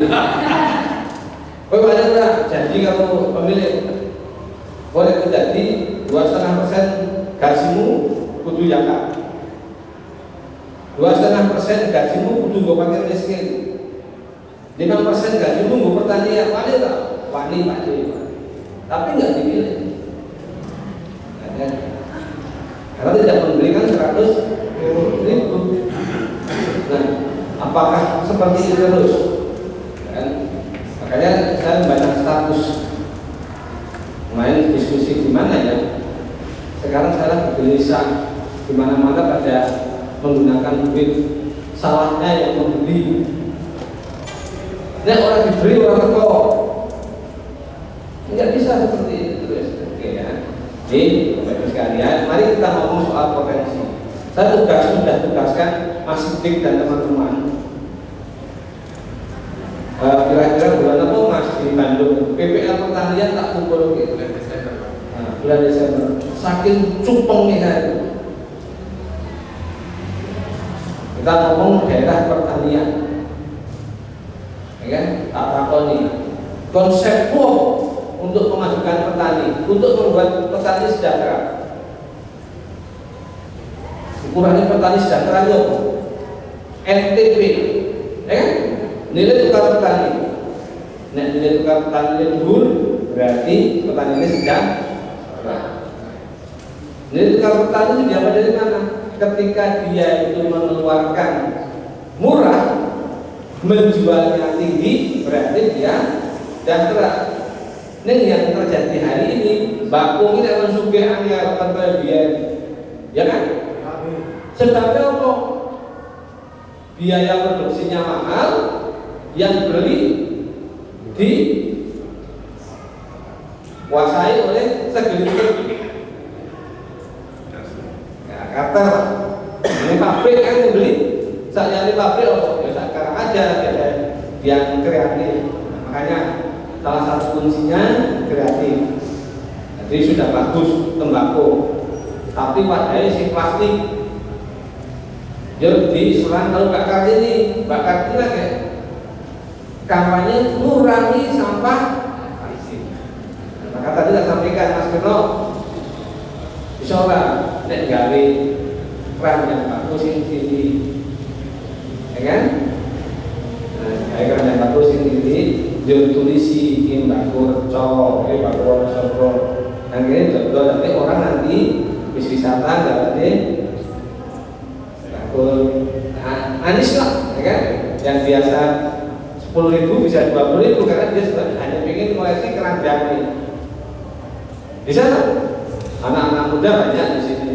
Kowe banyak lah, jadi kamu pemilik boleh jadi 2,5% gajimu kudu zakat, 2,5% gajimu kudu gue pakai miskin, 5% gajimu gue pertanian, wani tak? Wani Pak Dewi, tapi nggak dipilih, karena tidak memberikan 100.000. Nah, apakah seperti itu terus? Makanya saya banyak status main diskusi di mana ya. Sekarang saya lagi gelisah di mana-mana pada menggunakan duit, salahnya yang membeli. Ini orang diberi orang teko, nggak bisa seperti itu. Oke ya. Jadi Bapak sekalian, mari kita ngomong soal potensi. Saya sudah tugaskan Mas Sidik dan teman-teman. Kira-kira bulan apa Mas di Bandung? PPL pertanian tak kumpul gitu. Bulan Desember. Nah, bulan Desember. Saking cupengnya itu. Kita ngomong daerah pertanian, ya kan? Tak takoni. Konsep untuk memajukan petani, untuk membuat petani sejahtera. Ukurannya petani sejahtera itu NTP, ya kan? Nilai tukar petani. Nah, nilai tukar petani dhuwur berarti petani ini sejahtera. Nilai tukar petani itu diambil dari mana? Ketika dia itu mengeluarkan murah, menjualnya tinggi, berarti dia sejahtera. Ini yang terjadi hari ini. Bakung ini akan sugih angel tanpa biaya, ya kan? Sebabnya apa? Biaya produksinya mahal, yang beli dikuasai oleh segelintir. Ya, kata ini pabrik kan membeli, saya di pabrik ya sekarang aja yang kreatif. Makanya salah satu kuncinya kreatif. Jadi sudah bagus tembakau, tapi padahal si plastik. Jadi serang kalau Mbak Kartini kayak kampanye kurangi sampah. Maka tadi saya sampaikan Mas Keno, bisa nggak nek gawe keran yang bagus ini, ya kan? Nah, keran yang bagus ini, dia tulisi Mbak Cok, Mbak Sopo. Akhirnya jodoh nanti orang nanti bis wisata nggak ada Anis lah, ya kan? Yang biasa 10.000 bisa 20.000 karena dia hanya ingin koleksi keran jami. Di sana anak-anak muda banyak di sini,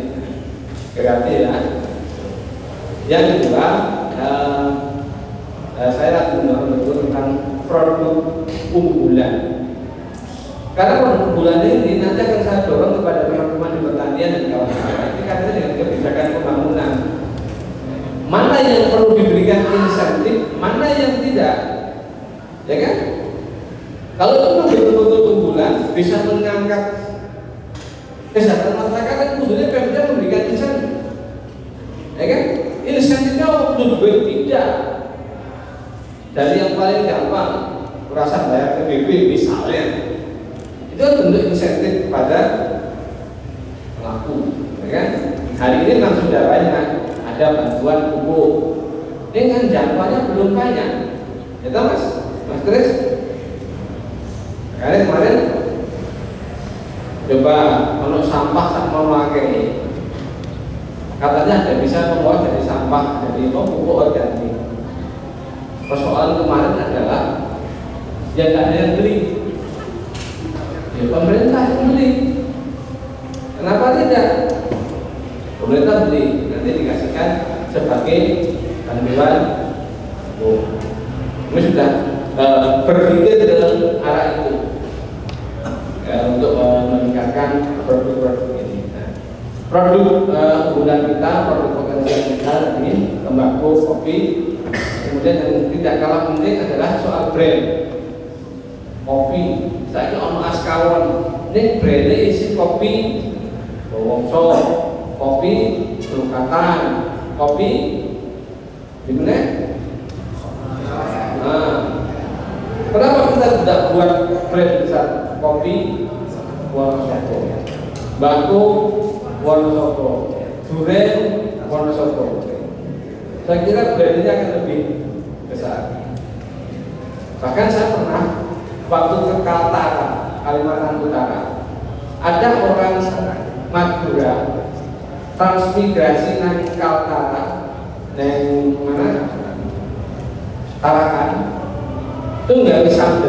kreatif ya. Yang kedua, saya lagi mendorong tentang produk unggulan. Karena produk unggulan ini nanti akan saya dorong kepada teman-teman di pertanian dan kawan-kawan. Ini katanya dengan kebijakan pembangunan. Mana yang perlu diberikan insentif, mana yang tidak, ya kan? Kalau itu betul-betul unggulan bisa mengangkat kesehatan masyarakat, kan kudunya Pemda memberikan insentif, ya kan? Insentifnya waktu duit tidak. Dari yang paling gampang, merasa bayar PBB misalnya, itu bentuk insentif kepada pelaku, ya kan? Hari ini memang sudah banyak. Ada bantuan pupuk, ini kan jangkauannya belum banyak, ya tahu Mas Kris? Kemarin coba kalau sampah sama memakai, katanya ada bisa membuat dari sampah jadi pupuk organik. Persoalan kemarin adalah ya nggak ada yang beli, ya pemerintah yang beli. Kenapa tidak? Pemerintah beli, nanti dikasihkan sebagai bantuan. Ini sudah berpikir dalam arah itu ya, untuk meningkatkan produk-produk ini. Nah, produk unggulan kita, produk potensial kita ini tembakau, kopi. Kemudian yang tidak kalah penting adalah soal brand kopi. Saya ono Askawon, ini brandnya isi kopi Bowongso, kopi Sulkatan, kopi di mana? Nah, Kenapa kita tidak buat brand besar? Kopi Wonosobo, bako Wonosobo, durian Wonosobo. Saya kira brand ini akan lebih besar. Bahkan saya pernah waktu ke Kaltara, Kalimantan Utara, ada orang Madura transmigrasi nang Kaltara, nang mana? Tarakan. Itu nggak bisa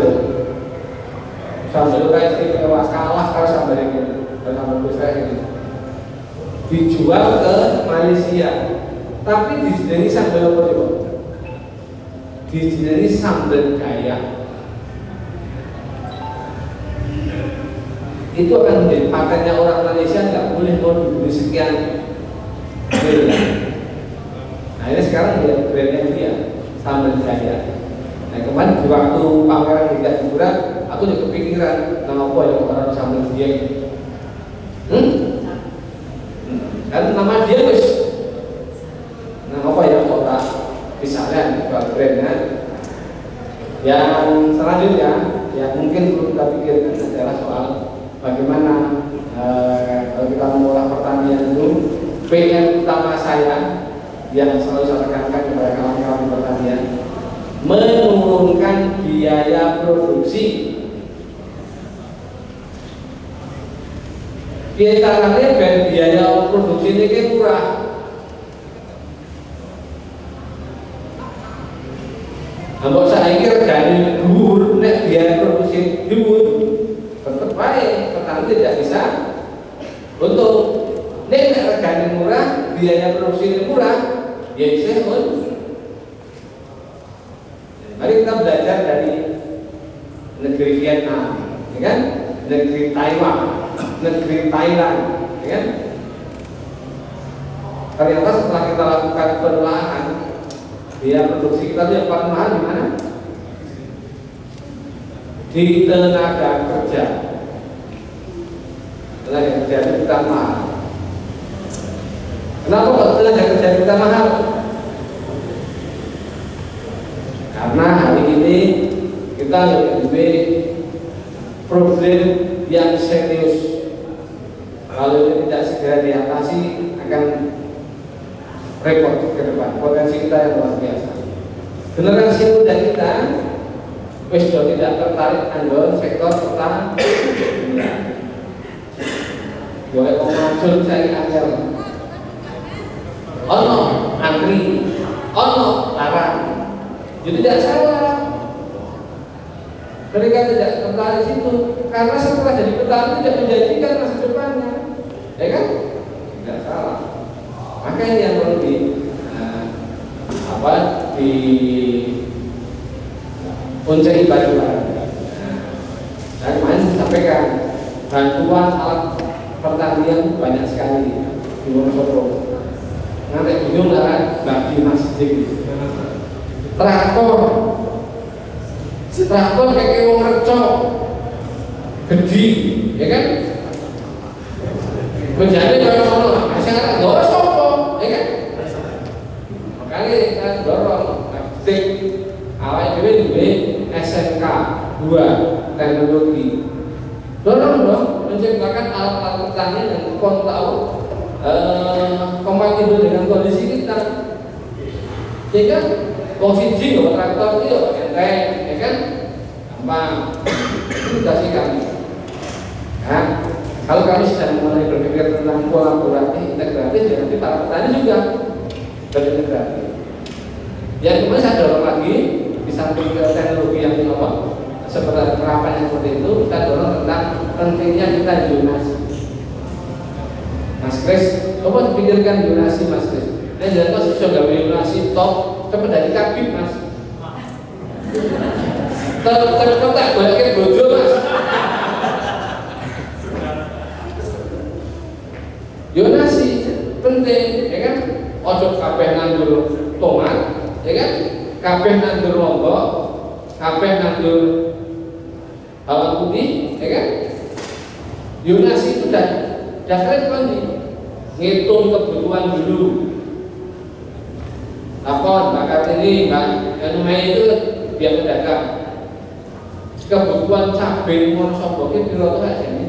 sambal kayak istimewa kalah kalau sambal ini, kalau sambal besar ini dijual ke Malaysia, tapi di sini sambal apa coba? Di sini sambal Dayak. Itu akan menjadi patennya orang Malaysia, nggak boleh mau dibeli sekian miliar. Nah ini sekarang dia brandnya dia sambal Dayak. Nah kemarin di waktu pameran di Jayapura, aku juga kepikiran nama apa yang orang sambal dia. Dan nama dia wis nama apa ya kota misalnya buat brandnya. Yang selanjutnya yang mungkin perlu kita pikirkan adalah soal bagaimana kalau kita mengolah pertanian itu PM utama saya yang selalu saya tekankan kepada kawan-kawan di pertanian, menurunkan biaya produksi. Biasanya biaya produksi ini murah. Ambok saya kira regane dhuwur, nek biaya produksi dhuwur, tetap baik, petani tidak bisa untung. Nek regane murah, biaya produksi ini murah, ya bisa untung. Mari kita belajar dari negeri Vietnam, ya kan? Negeri Taiwan, negeri Thailand, ya kan? Ternyata setelah kita lakukan penelaahan, biaya produksi kita yang paling mahal di mana? Di tenaga kerja. Tenaga kerja itu kita mahal. Kenapa kok tenaga kerja kita mahal? Karena hari ini kita lebih problem yang serius. Kalau ini tidak segera diatasi akan repot ke depan. Potensi kita yang luar biasa. Generasi muda kita sudah tidak tertarik dengan sektor pertanian. Boleh mengajul cari angel. Ono antri, ono larang. Jadi tidak salah. Mereka tidak tertarik situ karena setelah jadi petani tidak menjanjikan masa depannya, ya kan? Tidak salah. Maka ini yang perlu di uncai bareng-bareng. Saya kemarin sampaikan bantuan alat pertanian banyak sekali di Wonosobo. Nanti bingung lah bagi masjid. Traktor kayak wong reco gede, ya kan? Menjadi kalau masyarakat doa sopo, ya kan? Makanya kita dorong aktif awal dhewe SMK 2 teknologi. Dorong dong menciptakan alat-alat pertanian yang kompatibel dengan kondisi kita. Sehingga posisi traktor itu enteng, ya kan? Gampang. Itu kasih kami. Nah, kalau kami sedang mulai berpikir tentang kolaborasi integratif, ya nanti para petani juga berintegrasi. Yang kemudian saya dorong lagi di samping teknologi yang seperti terapan yang seperti itu, kita dorong tentang pentingnya kita zonasi. Mas Kris, coba dipikirkan zonasi Mas Kris. Ini jelas susah gak zonasi top, cepat dari kabin Mas. Tak balikin bojo Mas. Zonasi penting, ya kan? Ojo kabeh nandur tomat, ya kan? Kabeh nandur lombok, kabeh nandur bawang putih, ya kan? Zonasi itu dasarnya seperti ngitung kebutuhan dulu. Lapor bakar ini, yang namanya itu biar pedagang. kebutuhan cabai Wonosobo ki piro to ajene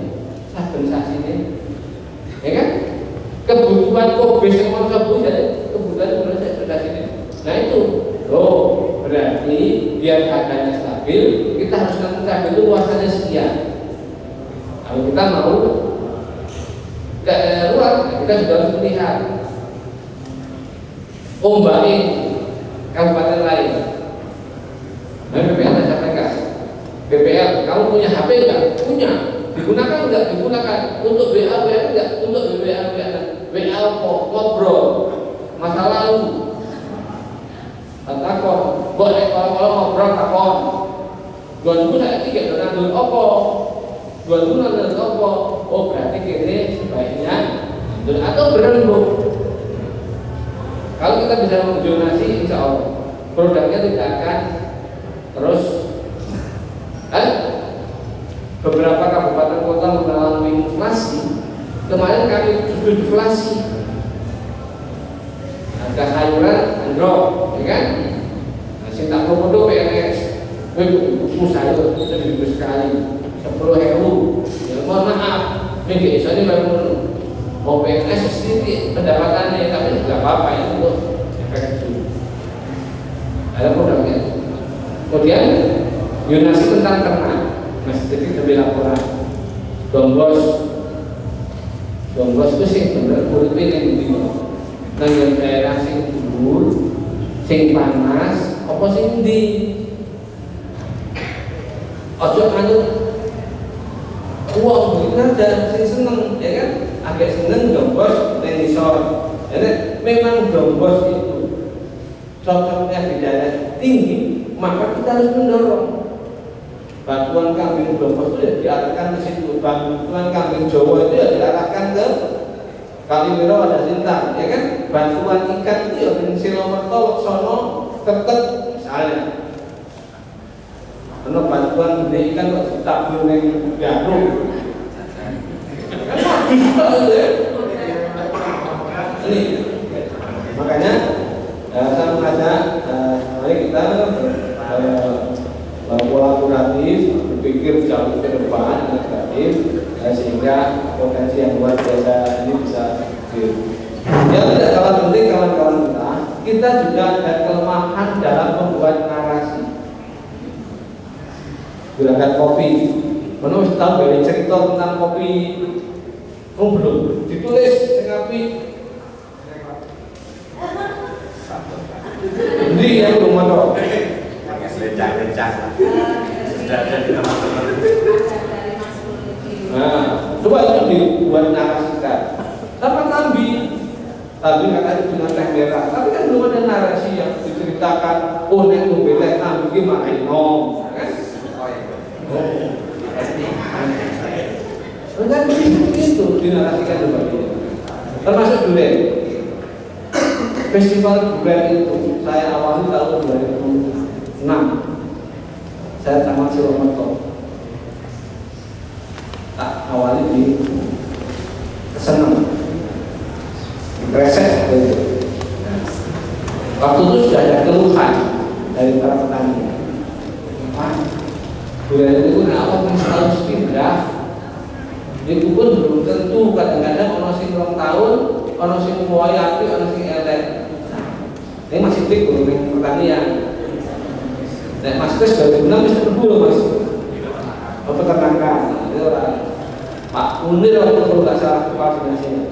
saben sasine. Ya kan? Kebutuhan kobe sing Wonosobo jadi kebutuhan piro sasine. Nah itu. Loh, berarti biar harganya stabil, kita harus nanti cabai itu luasannya sekian. Kalau kita mau ke luar, kita juga harus melihat ombaknya kabupaten lain. Nah, BPL ada sampai enggak? BPL, kamu punya HP enggak? Punya. Digunakan enggak? Digunakan. Untuk WA enggak? Untuk WA ngobrol masa lalu. Takon, boleh kalau ngobrol takon. Dua saya tiga nandul opo. Dua nandul opo. Oh berarti kini sebaiknya nandul atau berembuk. Kalau kita bisa menjonasi, insya Allah produknya tidak akan terus. Beberapa kabupaten kota mengalami inflasi. Kemarin kami sudah deflasi. Harga sayuran anjlok, ya kan? Nah, cinta promodo PNS, buku sayur seminggu sekali, 10.000. Ya mohon maaf, ini soalnya memang mau PNS sedikit pendapatannya, tapi nggak apa-apa itu untuk efek itu. Ada produknya. Kemudian Yunasi tentang ternak, masih sedikit lebih laporan. Dombos itu sih bener kulit yang bingung. Nang daerah sing dhuwur, sing panas, apa sing ndi? Ojo anu wong ada sing seneng, ya kan? Agak seneng dombos ning isor. Jadi memang dombos itu cocoknya di daerah tinggi, maka kita harus mendorong. Bantuan kambing dombos itu ya diarahkan ke situ, bantuan kambing Jawa itu ya diarahkan ke Kalimero ada Sintang, ya kan? Bantuan ikan itu ya di Silomerto, Sono, tetap misalnya. Karena bantuan gede ikan kok ditabur yang Garut. Kan habis banget ya. Ini, makanya saya mengajak mari kita kolaboratif, berpikir jauh ke depan, kreatif, sehingga potensi yang luar biasa ini bisa yang tidak kalah penting kawan-kawan kita juga ada kelemahan dalam membuat narasi. Gerakan kopi, menurut tahu dari cerita tentang kopi, belum ditulis ngapi. Ini yang belum ada. Lencang-lencang sudah ada di teman-teman. Nah, coba itu dibuat narasikan. Sama Tambi katanya dengan teh merah, tapi kan belum ada narasi yang diceritakan. Oh, nek ngombe teh Tambi gimana nom, kan? Enggak begitu dinarasikan coba ini. Termasuk durian. Festival durian itu saya awali tahun 2006. Saya tamat Silomerto. Tak awali di Keseneng, Kresek gitu. Waktu itu sudah ada keluhan dari para petani. Pak, durian itu kenapa harus pindah? Itu pun belum tentu, kadang-kadang ono sing 2 tahun, ono sing mulai api, ono sing elek. Ini masih trik loh pertanian. Nek Mas Kris 2006 bisa berburu Mas. Peternakan, itu orang Pak Munir waktu itu nggak salah koordinasinya.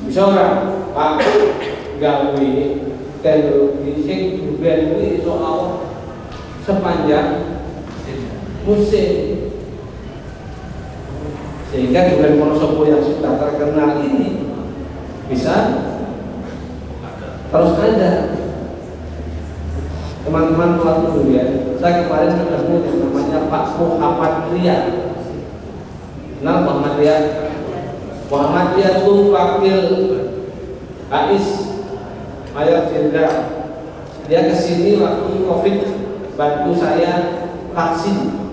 Bisa orang Pak gawe teknologi sing durian ini soal sepanjang musim, sehingga durian Wonosobo yang sudah terkenal ini bisa terus ada. Teman-teman pelaku durian, saya kemarin ketemu yang namanya Pak Muhammad Ria. Kenal Muhammad Ria? Muhammad Ria itu wakil AIS Mayor Jenderal. Dia kesini waktu COVID, bantu saya vaksin.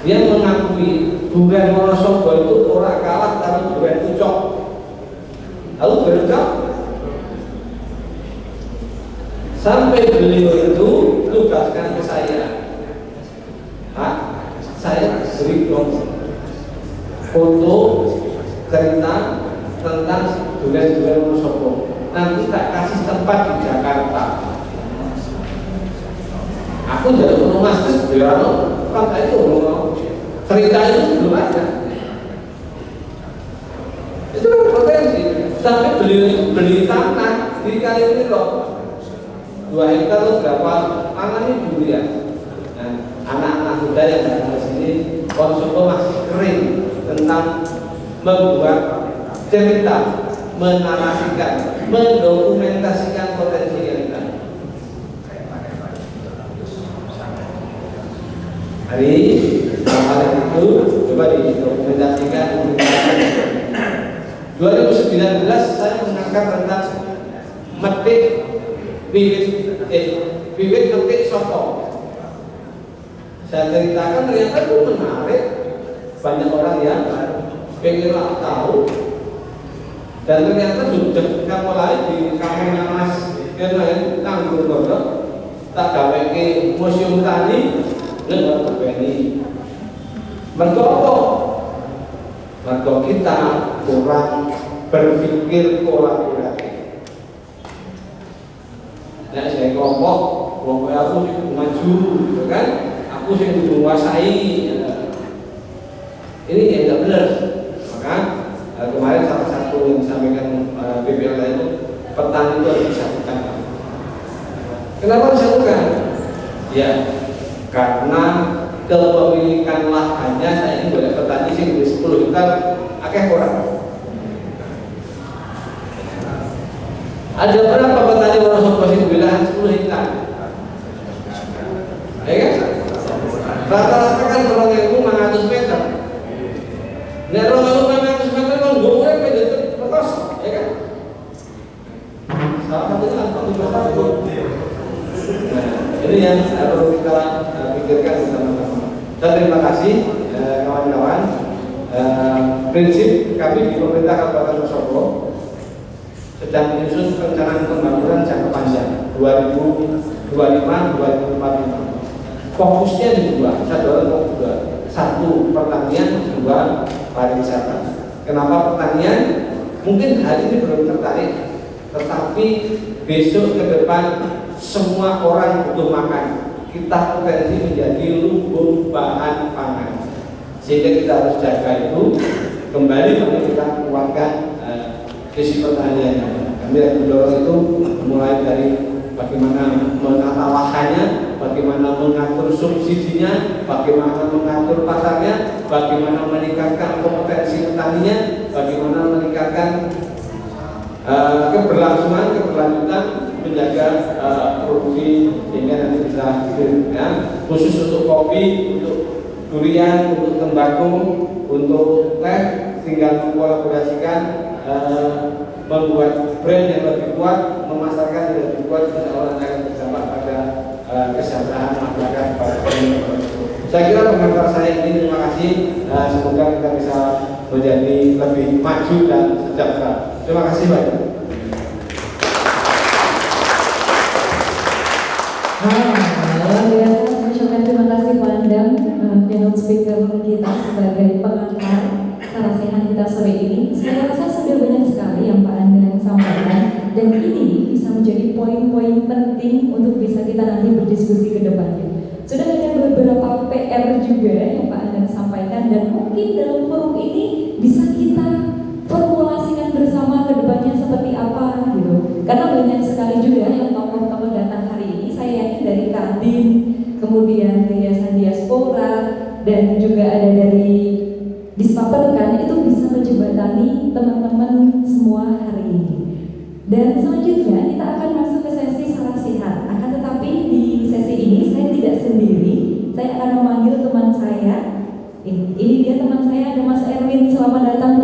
Dia mengakui durian Wonosobo itu ora kalah karo durian Pucok. Lalu berucap sampai beliau itu tugaskan ke saya, beri dong foto cerita tentang duren-duren Wonosobo. Nanti tak kasih tempat di Jakarta. Aku jadi rumah biar kan itu cerita itu belum ada. Itu kan potensi. Sampai beli tanah di kali ini loh 2 hektar atau berapa tanah ini dulu ya. Nah, anak-anak muda yang datang ke sini Wonosobo masih kering tentang membuat cerita, menarasikan, mendokumentasikan potensi yang ada. Hari hal itu coba didokumentasikan. 2019 saya mengangkat tentang metik bibit metik soto. Saya ceritakan ternyata itu menarik, banyak orang yang pengen tahu, dan ternyata sudah mulai di kampungnya Mas Keren Tanggung Godok tak gawe ke museum tani dan ini mergo kita kurang berpikir kolaboratif. Nah, saya kelompok aku maju, gitu kan? Aku yang menguasai. Ini yang tidak benar. Maka kemarin salah satu yang disampaikan BPL itu petani itu harus disatukan. Kenapa disatukan? Ya, karena kepemilikan lahannya saya ini boleh petani sih di 10 hektar akeh kurang. Ada berapa petani Wonosobo sing bilang 10 hektar? Ya kan? Rata-rata kan 2.500 meter. Nek 2.500 meter kan gowone pede terus, ya kan? Salah satunya apa? Nah, ini yang harus kita pikirkan bersama-sama. Dan terima kasih kawan-kawan. Prinsip kami di pemerintah Kabupaten Wonosobo sedang menyusun perencanaan pembangunan jangka panjang 2025-2045. Fokusnya di dua, satu pertanian, dua pariwisata. Kenapa pertanian? Mungkin hari ini belum tertarik, tetapi besok ke depan semua orang butuh makan. Kita potensi menjadi lumbung bahan pangan, sehingga kita harus jaga itu. Kembali kita kuatkan sisi pertanian. Kami mendorong itu mulai dari bagaimana menata lahannya, bagaimana mengatur subsidinya, bagaimana mengatur pasarnya, bagaimana meningkatkan kompetensi petaninya, bagaimana meningkatkan keberlanjutan menjaga produksi sehingga nanti bisa ya, khusus untuk kopi, untuk durian, untuk tembakau, untuk teh, tinggal mengkolaborasikan membuat brand yang lebih kuat, memasarkan yang lebih kuat, insya Allah akan berdampak pada kesejahteraan masyarakat. Saya kira komentar saya ini, terima kasih. Semoga kita bisa menjadi lebih maju dan sejahtera. Terima kasih banyak. Luar biasa, saya ucapkan terima kasih Pak Andam, keynote speaker kita sebagai pengantar sarasehan kita sore ini. Saya rasa sudah banyak sekali yang Pak Andam sampaikan, dan ini bisa menjadi poin-poin penting untuk bisa kita nanti berdiskusi ke depannya. Sudah ada beberapa PR juga yang Pak Andam sampaikan, dan mungkin dalam forum ini bisa kita formulasikan bersama ke depannya seperti apa gitu. Karena banyak sekali juga yang tokoh-tokoh datang hari ini, saya yakin dari Kadin, kemudian Yayasan Diaspora, dan juga ada dari Dispaperkan, itu bisa menjembatani teman-teman semua hari ini. Dan selanjutnya kita akan masuk ke sesi sarasihan. Akan tetapi di sesi ini saya tidak sendiri, saya akan memanggil teman saya. Ini dia teman saya, ada Mas Erwin. Selamat datang